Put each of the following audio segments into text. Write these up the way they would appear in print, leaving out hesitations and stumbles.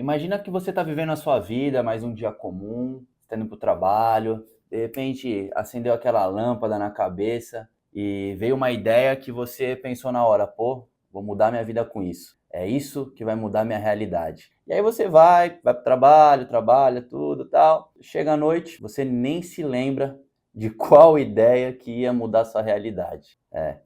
Imagina que você está vivendo a sua vida, mais um dia comum, está indo para o trabalho, de repente acendeu aquela lâmpada na cabeça e veio uma ideia que você pensou na hora, pô, vou mudar minha vida com isso. É isso que vai mudar minha realidade. E aí você vai para o trabalho, trabalha, tudo tal. Chega à noite, você nem se lembra de qual ideia que ia mudar sua realidade.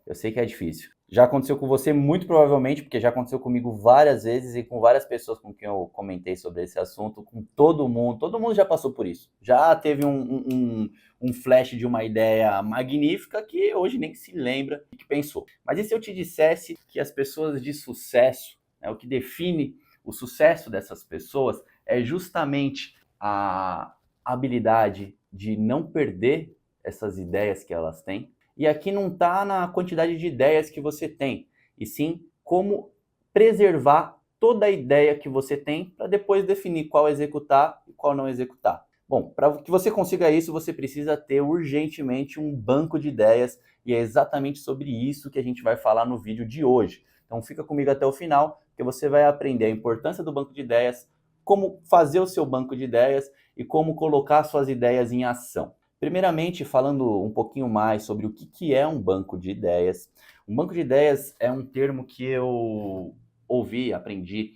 Eu sei que é difícil. Já aconteceu com você, muito provavelmente, porque já aconteceu comigo várias vezes e com várias pessoas com quem eu comentei sobre esse assunto, com todo mundo já passou por isso. Já teve um flash de uma ideia magnífica que hoje nem se lembra o que pensou. Mas e se eu te dissesse que as pessoas de sucesso, né, o que define o sucesso dessas pessoas é justamente a habilidade de não perder essas ideias que elas têm? E aqui não está na quantidade de ideias que você tem, e sim como preservar toda a ideia que você tem para depois definir qual executar e qual não executar. Bom, para que você consiga isso, você precisa ter urgentemente um banco de ideias, e é exatamente sobre isso que a gente vai falar no vídeo de hoje. Então fica comigo até o final, que você vai aprender a importância do banco de ideias, como fazer o seu banco de ideias e como colocar suas ideias em ação. Primeiramente, falando um pouquinho mais sobre o que é um banco de ideias. Um banco de ideias é um termo que eu ouvi, aprendi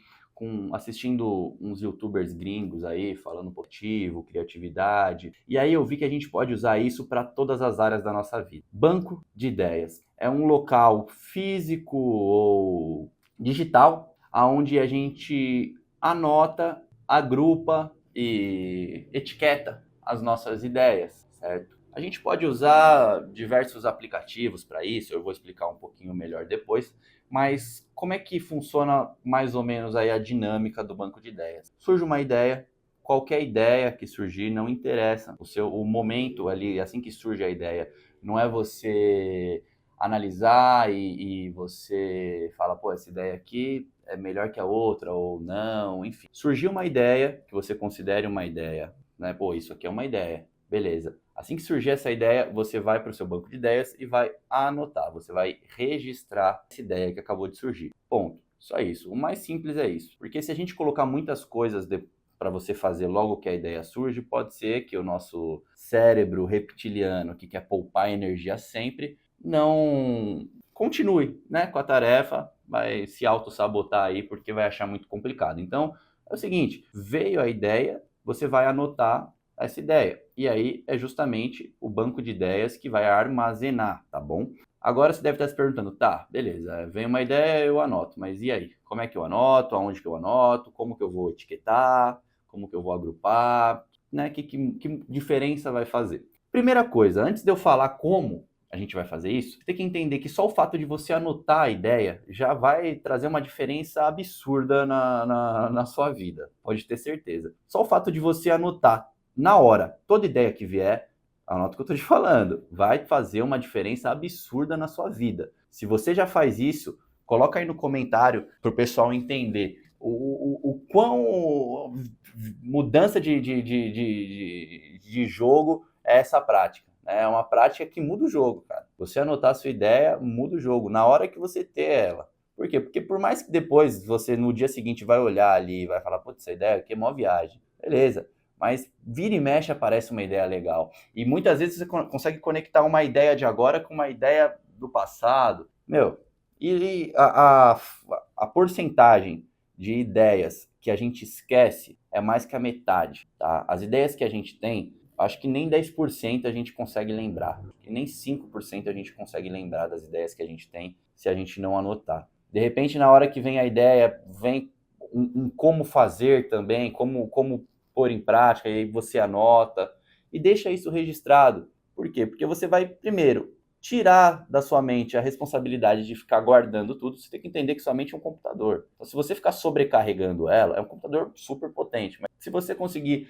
assistindo uns youtubers gringos aí, falando positivo, criatividade. E aí eu vi que a gente pode usar isso para todas as áreas da nossa vida. Banco de ideias é um local físico ou digital, onde a gente anota, agrupa e etiqueta as nossas ideias, certo? A gente pode usar diversos aplicativos para isso, eu vou explicar um pouquinho melhor depois, mas como é que funciona mais ou menos aí a dinâmica do banco de ideias? Surge uma ideia, qualquer ideia que surgir não interessa, o momento ali, assim que surge a ideia, não é você analisar e você fala, pô, essa ideia aqui é melhor que a outra ou não, enfim. Surgiu uma ideia que você considere uma ideia, né? Pô, isso aqui é uma ideia. Beleza. Assim que surgir essa ideia, você vai para o seu banco de ideias e vai anotar, você vai registrar essa ideia que acabou de surgir. Ponto. Só isso. O mais simples é isso. Porque se a gente colocar muitas coisas para você fazer logo que a ideia surge, pode ser que o nosso cérebro reptiliano, que quer poupar energia sempre, não continue, né, com a tarefa, vai se auto-sabotar aí porque vai achar muito complicado. Então, é o seguinte, veio a ideia, você vai anotar essa ideia. E aí é justamente o banco de ideias que vai armazenar, tá bom? Agora você deve estar se perguntando, tá, beleza, vem uma ideia, eu anoto, mas e aí? Como é que eu anoto? Aonde que eu anoto? Como que eu vou etiquetar? Como que eu vou agrupar? Né? Que diferença vai fazer? Primeira coisa, antes de eu falar como a gente vai fazer isso, você tem que entender que só o fato de você anotar a ideia já vai trazer uma diferença absurda na sua vida, pode ter certeza. Só o fato de você anotar na hora, toda ideia que vier, anota o que eu estou te falando, vai fazer uma diferença absurda na sua vida. Se você já faz isso, coloca aí no comentário para o pessoal entender o quão mudança de jogo é essa prática. É uma prática que muda o jogo, cara. Você anotar a sua ideia, muda o jogo, na hora que você ter ela. Por quê? Porque por mais que depois você, no dia seguinte, vai olhar ali e vai falar, putz, essa ideia aqui é mó viagem. Beleza. Mas vira e mexe aparece uma ideia legal. E muitas vezes você consegue conectar uma ideia de agora com uma ideia do passado. Meu, e a porcentagem de ideias que a gente esquece é mais que a metade, tá? As ideias que a gente tem, acho que nem 10% a gente consegue lembrar. E nem 5% a gente consegue lembrar das ideias que a gente tem se a gente não anotar. De repente, na hora que vem a ideia, vem um como fazer também, como pôr em prática, e aí você anota e deixa isso registrado. Por quê? Porque você vai, primeiro, tirar da sua mente a responsabilidade de ficar guardando tudo. Você tem que entender que sua mente é um computador. Então, se você ficar sobrecarregando ela, é um computador super potente. Mas se você conseguir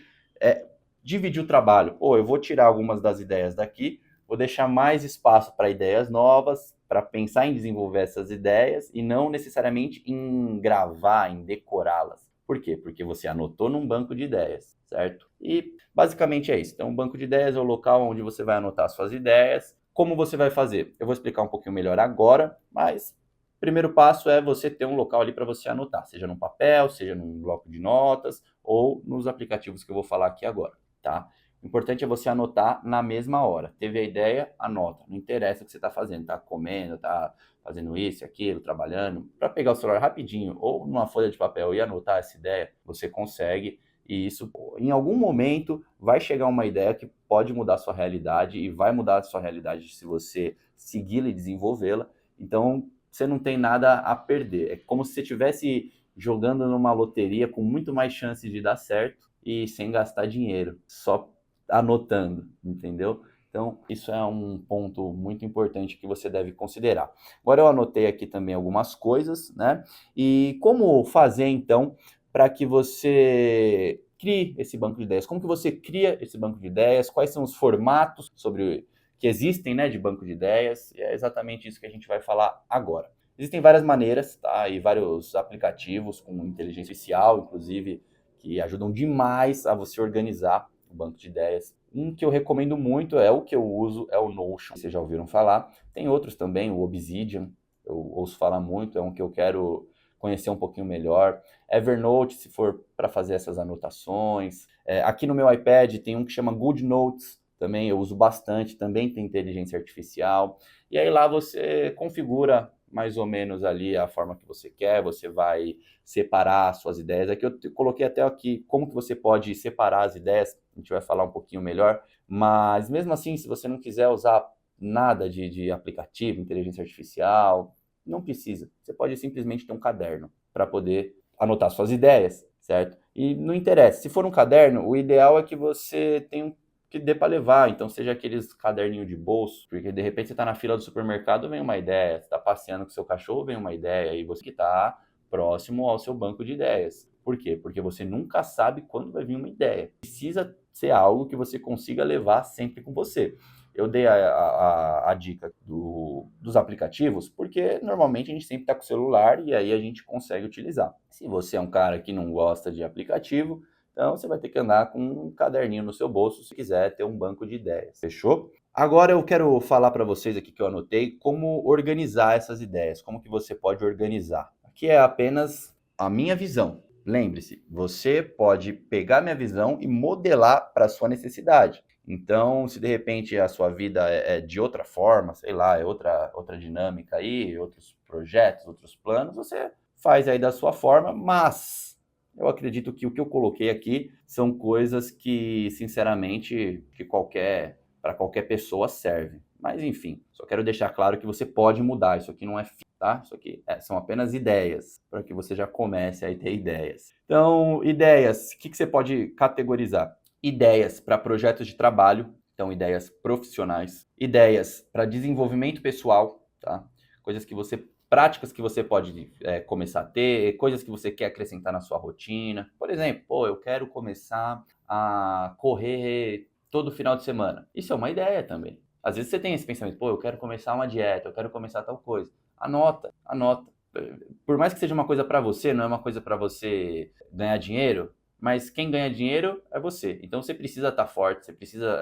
dividir o trabalho, eu vou tirar algumas das ideias daqui, vou deixar mais espaço para ideias novas, para pensar em desenvolver essas ideias e não necessariamente em gravar, em decorá-las. Por quê? Porque você anotou num banco de ideias, certo? E basicamente é isso. Então, um banco de ideias é o local onde você vai anotar suas ideias. Como você vai fazer? Eu vou explicar um pouquinho melhor agora, mas primeiro passo é você ter um local ali para você anotar, seja num papel, seja num bloco de notas ou nos aplicativos que eu vou falar aqui agora, tá? O importante é você anotar na mesma hora. Teve a ideia, anota. Não interessa o que você está fazendo, tá comendo, tá fazendo isso, aquilo, trabalhando. Para pegar o celular rapidinho ou numa folha de papel e anotar essa ideia, você consegue. E isso, em algum momento, vai chegar uma ideia que pode mudar a sua realidade e vai mudar a sua realidade se você segui-la e desenvolvê-la. Então, você não tem nada a perder. É como se você estivesse jogando numa loteria com muito mais chances de dar certo e sem gastar dinheiro, só anotando, entendeu? Então, isso é um ponto muito importante que você deve considerar. Agora eu anotei aqui também algumas coisas, né? E como fazer então para que você crie esse banco de ideias? Como que você cria esse banco de ideias? Quais são os formatos sobre que existem, né, de banco de ideias? E é exatamente isso que a gente vai falar agora. Existem várias maneiras, tá? E vários aplicativos com inteligência artificial, inclusive, que ajudam demais a você organizar o banco de ideias. Um que eu recomendo muito é o que eu uso, é o Notion. Vocês já ouviram falar. Tem outros também, o Obsidian, eu ouço falar muito, é um que eu quero conhecer um pouquinho melhor. Evernote, se for para fazer essas anotações. Aqui no meu iPad tem um que chama GoodNotes, também eu uso bastante, também tem inteligência artificial. E aí lá você configura mais ou menos ali a forma que você quer, você vai separar suas ideias. Aqui eu coloquei até aqui como que você pode separar as ideias, a gente vai falar um pouquinho melhor, mas mesmo assim, se você não quiser usar nada de aplicativo, inteligência artificial, não precisa. Você pode simplesmente ter um caderno para poder anotar suas ideias, certo? E não interessa, se for um caderno, o ideal é que você tenha um que dê para levar, então seja aqueles caderninho de bolso, porque de repente você está na fila do supermercado, vem uma ideia, você está passeando com seu cachorro, vem uma ideia, e você que está próximo ao seu banco de ideias. Por quê? Porque você nunca sabe quando vai vir uma ideia. Precisa ser algo que você consiga levar sempre com você. Eu dei a dica dos aplicativos, porque normalmente a gente sempre está com o celular e aí a gente consegue utilizar. Se você é um cara que não gosta de aplicativo, então você vai ter que andar com um caderninho no seu bolso se quiser ter um banco de ideias. Fechou? Agora eu quero falar para vocês aqui que eu anotei como organizar essas ideias, como que você pode organizar. Aqui é apenas a minha visão. Lembre-se, você pode pegar minha visão e modelar para a sua necessidade. Então, se de repente a sua vida é de outra forma, sei lá, é outra dinâmica aí, outros projetos, outros planos, você faz aí da sua forma, mas eu acredito que o que eu coloquei aqui são coisas que, sinceramente, para qualquer pessoa serve. Mas enfim, só quero deixar claro que você pode mudar. Isso aqui não é fim, tá? Isso aqui são apenas ideias, para que você já comece a ter ideias. Então, ideias, o que você pode categorizar? Ideias para projetos de trabalho, então ideias profissionais, ideias para desenvolvimento pessoal, tá? Coisas que você práticas que você pode começar a ter, coisas que você quer acrescentar na sua rotina. Por exemplo, pô, eu quero começar a correr todo final de semana. Isso é uma ideia também. Às vezes você tem esse pensamento, pô, eu quero começar uma dieta, eu quero começar tal coisa. Anota, anota. Por mais que seja uma coisa para você, não é uma coisa para você ganhar dinheiro, mas quem ganha dinheiro é você. Então você precisa estar forte, você precisa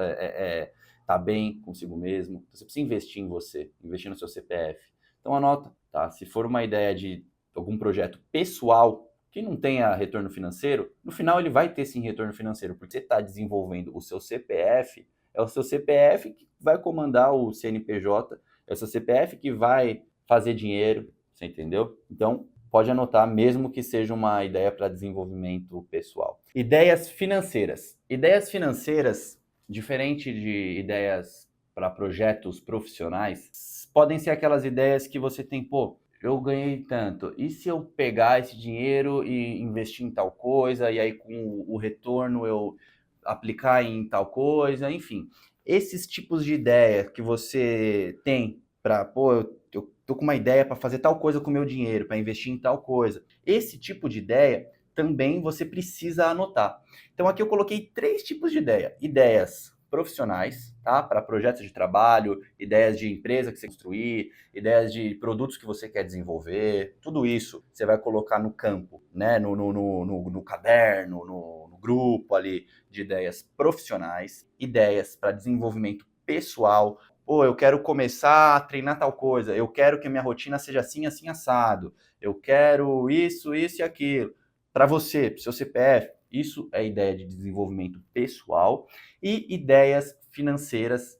estar bem consigo mesmo, você precisa investir em você, investir no seu CPF. Então anota, tá? Se for uma ideia de algum projeto pessoal que não tenha retorno financeiro, no final ele vai ter sim retorno financeiro, porque você está desenvolvendo o seu CPF, é o seu CPF que vai comandar o CNPJ, é o seu CPF que vai fazer dinheiro, você entendeu? Então, pode anotar, mesmo que seja uma ideia para desenvolvimento pessoal. Ideias financeiras. Ideias financeiras, diferente de ideias para projetos profissionais, podem ser aquelas ideias que você tem, pô, eu ganhei tanto, e se eu pegar esse dinheiro e investir em tal coisa, e aí com o retorno eu aplicar em tal coisa, enfim. Esses tipos de ideia que você tem para, pô, eu tô com uma ideia para fazer tal coisa com o meu dinheiro, para investir em tal coisa. Esse tipo de ideia também você precisa anotar. Então aqui eu coloquei 3 tipos de ideia. Ideias profissionais, tá? Para projetos de trabalho, ideias de empresa que você construir, ideias de produtos que você quer desenvolver, tudo isso você vai colocar no campo, né? No caderno, no grupo ali de ideias profissionais, ideias para desenvolvimento pessoal, Pô, eu quero começar a treinar tal coisa, eu quero que a minha rotina seja assim, assim, assado, eu quero isso e aquilo. Para você, para o seu CPF, isso é ideia de desenvolvimento pessoal e ideias financeiras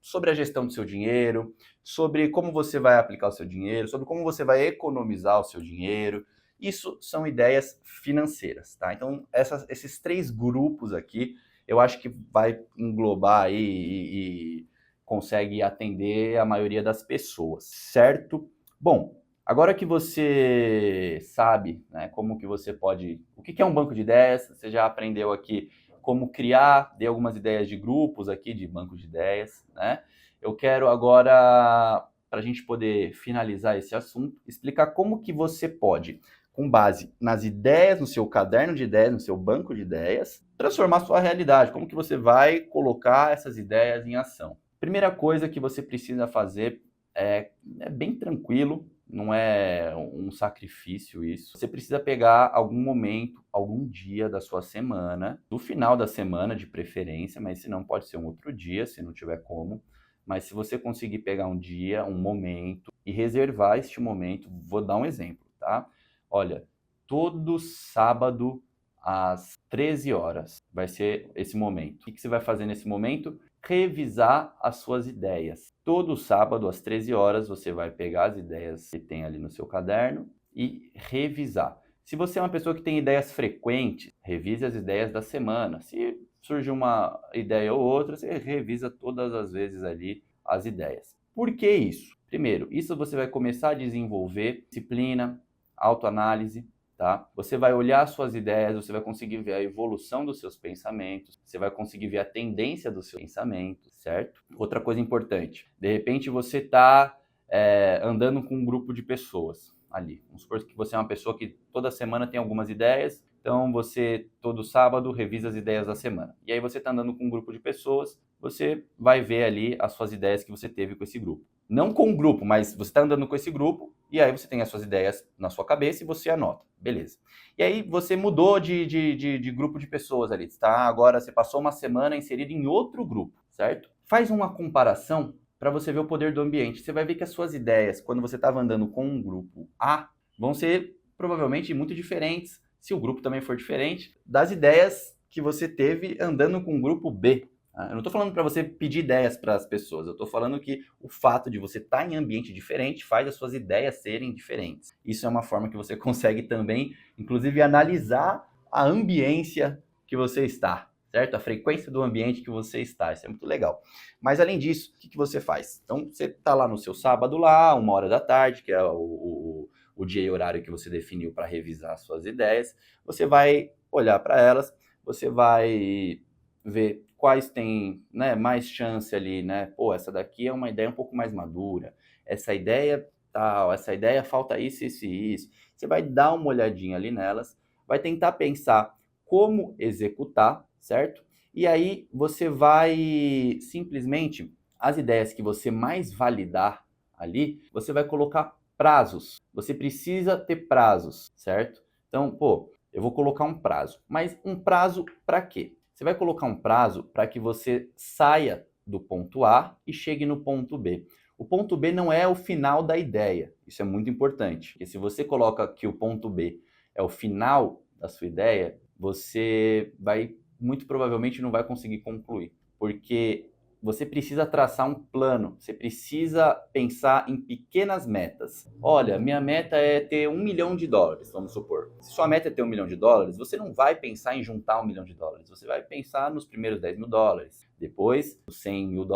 sobre a gestão do seu dinheiro, sobre como você vai aplicar o seu dinheiro, sobre como você vai economizar o seu dinheiro. Isso são ideias financeiras, tá? Então, esses 3 grupos aqui, eu acho que vai englobar aí e consegue atender a maioria das pessoas, certo? Bom, agora que você sabe, né, como que você pode... O que é um banco de ideias? Você já aprendeu aqui como criar, dei algumas ideias de grupos aqui, de bancos de ideias, né? Eu quero agora, para a gente poder finalizar esse assunto, explicar como que você pode, com base nas ideias, no seu caderno de ideias, no seu banco de ideias, transformar a sua realidade, como que você vai colocar essas ideias em ação. Primeira coisa que você precisa fazer é bem tranquilo, não é um sacrifício isso. Você precisa pegar algum momento, algum dia da sua semana, do final da semana de preferência, mas se não pode ser um outro dia, se não tiver como. Mas se você conseguir pegar um dia, um momento e reservar este momento, vou dar um exemplo, tá? Olha, todo sábado às 13 horas vai ser esse momento. O que você vai fazer nesse momento? Revisar as suas ideias. Todo sábado às 13 horas você vai pegar as ideias que tem ali no seu caderno e revisar. Se você é uma pessoa que tem ideias frequentes, revise as ideias da semana. Se surge uma ideia ou outra, você revisa todas as vezes ali as ideias. Por que isso? Primeiro, isso você vai começar a desenvolver disciplina, autoanálise, tá? Você vai olhar as suas ideias, você vai conseguir ver a evolução dos seus pensamentos, você vai conseguir ver a tendência dos seus pensamentos, certo? Outra coisa importante, de repente você está andando com um grupo de pessoas ali. Vamos supor que você é uma pessoa que toda semana tem algumas ideias, então você, todo sábado, revisa as ideias da semana. E aí você está andando com um grupo de pessoas, você vai ver ali as suas ideias que você teve com esse grupo. Não com o grupo, mas você está andando com esse grupo e aí você tem as suas ideias na sua cabeça e você anota. Beleza. E aí você mudou de grupo de pessoas ali, tá? Agora você passou uma semana inserido em outro grupo, certo? Faz uma comparação para você ver o poder do ambiente. Você vai ver que as suas ideias, quando você estava andando com um grupo A, vão ser provavelmente muito diferentes, se o grupo também for diferente, das ideias que você teve andando com o grupo B. Eu não estou falando para você pedir ideias para as pessoas, eu estou falando que o fato de você estar em ambiente diferente faz as suas ideias serem diferentes. Isso é uma forma que você consegue também, inclusive, analisar a ambiência que você está, certo? A frequência do ambiente que você está, isso é muito legal. Mas além disso, o que você faz? Então, você está lá no seu sábado, lá, 13h, que é o dia e horário que você definiu para revisar as suas ideias, você vai olhar para elas, você vai ver quais têm, né, mais chance ali, né? Pô, essa daqui é uma ideia um pouco mais madura, essa ideia tal, essa ideia falta isso, isso e isso. Você vai dar uma olhadinha ali nelas, vai tentar pensar como executar, certo? E aí você vai simplesmente, as ideias que você mais validar ali, você vai colocar prazos. Você precisa ter prazos, certo? Então, pô, eu vou colocar um prazo. Mas um prazo para quê? Você vai colocar um prazo para que você saia do ponto A e chegue no ponto B. O ponto B não é o final da ideia. Isso é muito importante. Porque se você coloca que o ponto B é o final da sua ideia, você vai muito provavelmente não vai conseguir concluir. Porque você precisa traçar um plano, você precisa pensar em pequenas metas. Olha, minha meta é ter $1 milhão, vamos supor. Se sua meta é ter $1 milhão, você não vai pensar em juntar $1 milhão, você vai pensar nos primeiros $10 mil, depois nos $100 mil,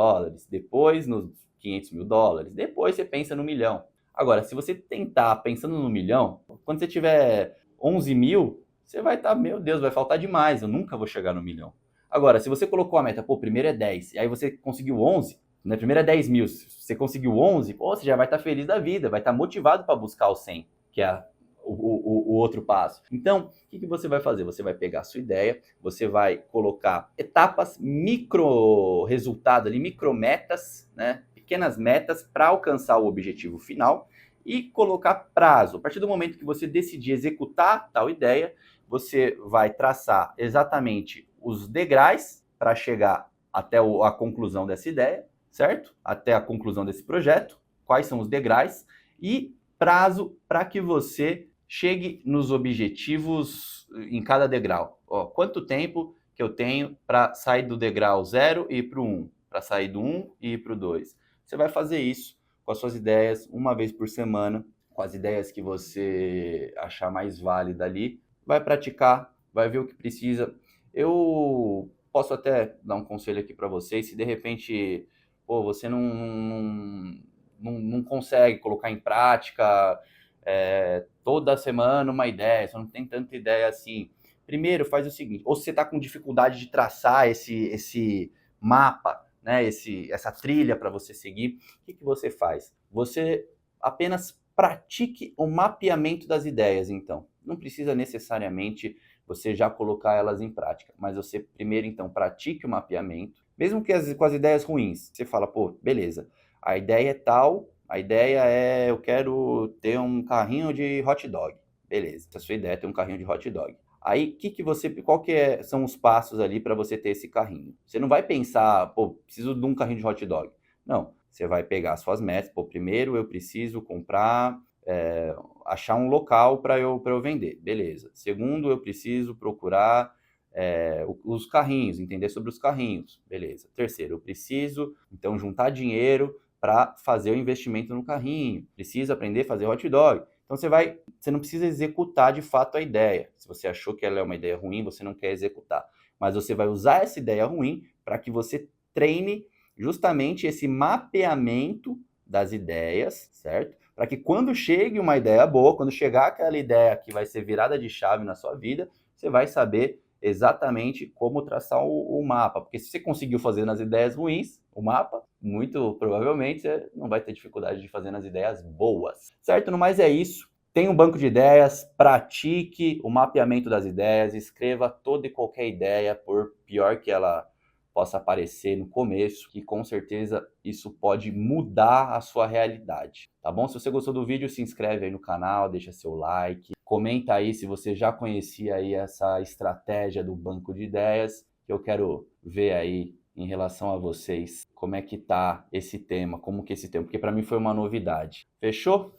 depois nos $500 mil, depois você pensa no milhão. Agora, se você tentar pensando no milhão, quando você tiver 11 mil, você vai estar, meu Deus, vai faltar demais, eu nunca vou chegar no milhão. Agora, se você colocou a meta, pô, primeiro é 10, e aí você conseguiu 11, né? Primeiro é 10 mil, se você conseguiu 11, pô, você já vai estar feliz da vida, vai estar motivado para buscar o 100, que é o outro passo. Então, o que você vai fazer? Você vai pegar a sua ideia, você vai colocar etapas, micro resultado ali, micrometas, né? Pequenas metas para alcançar o objetivo final e colocar prazo. A partir do momento que você decidir executar tal ideia, você vai traçar exatamente os degraus para chegar até a conclusão dessa ideia, certo? Até a conclusão desse projeto, quais são os degraus e prazo para que você chegue nos objetivos em cada degrau. Ó, quanto tempo que eu tenho para sair do degrau 0 e ir para o 1, para sair do 1 e ir para o 2. Você vai fazer isso com as suas ideias uma vez por semana, com as ideias que você achar mais válida ali, vai praticar, vai ver o que precisa. Eu posso até dar um conselho aqui para vocês, se de repente você não consegue colocar em prática toda semana uma ideia, você não tem tanta ideia assim. Primeiro, faz o seguinte, ou você está com dificuldade de traçar esse mapa, né, essa trilha para você seguir, o que você faz? Você apenas pratique o mapeamento das ideias, então. Não precisa necessariamente você já colocar elas em prática, mas você primeiro, então, pratique o mapeamento, mesmo que com as ideias ruins. Você fala, pô, beleza, a ideia é tal, a ideia é eu quero ter um carrinho de hot dog. Beleza, a sua ideia é ter um carrinho de hot dog. Aí, são os passos ali para você ter esse carrinho? Você não vai pensar, pô, preciso de um carrinho de hot dog. Não, você vai pegar as suas metas. Pô, primeiro eu preciso comprar, achar um local para eu vender. Beleza. Segundo, eu preciso procurar os carrinhos, entender sobre os carrinhos. Beleza. Terceiro, eu preciso, então, juntar dinheiro para fazer o investimento no carrinho. Preciso aprender a fazer hot dog. Então você não precisa executar de fato a ideia. Se você achou que ela é uma ideia ruim, você não quer executar. Mas você vai usar essa ideia ruim para que você treine justamente esse mapeamento das ideias, certo? Para que quando chegue uma ideia boa, quando chegar aquela ideia que vai ser virada de chave na sua vida, você vai saber exatamente como traçar o mapa. Porque se você conseguiu fazer nas ideias ruins, o mapa, muito provavelmente você não vai ter dificuldade de fazer nas ideias boas, certo? No mais é isso. Tenha um banco de ideias, pratique o mapeamento das ideias, escreva toda e qualquer ideia, por pior que ela possa aparecer no começo, que com certeza isso pode mudar a sua realidade, tá bom? Se você gostou do vídeo, se inscreve aí no canal, deixa seu like, comenta aí se você já conhecia aí essa estratégia do banco de ideias, que eu quero ver aí em relação a vocês, como é que tá esse tema, como que esse tema, porque para mim foi uma novidade. Fechou?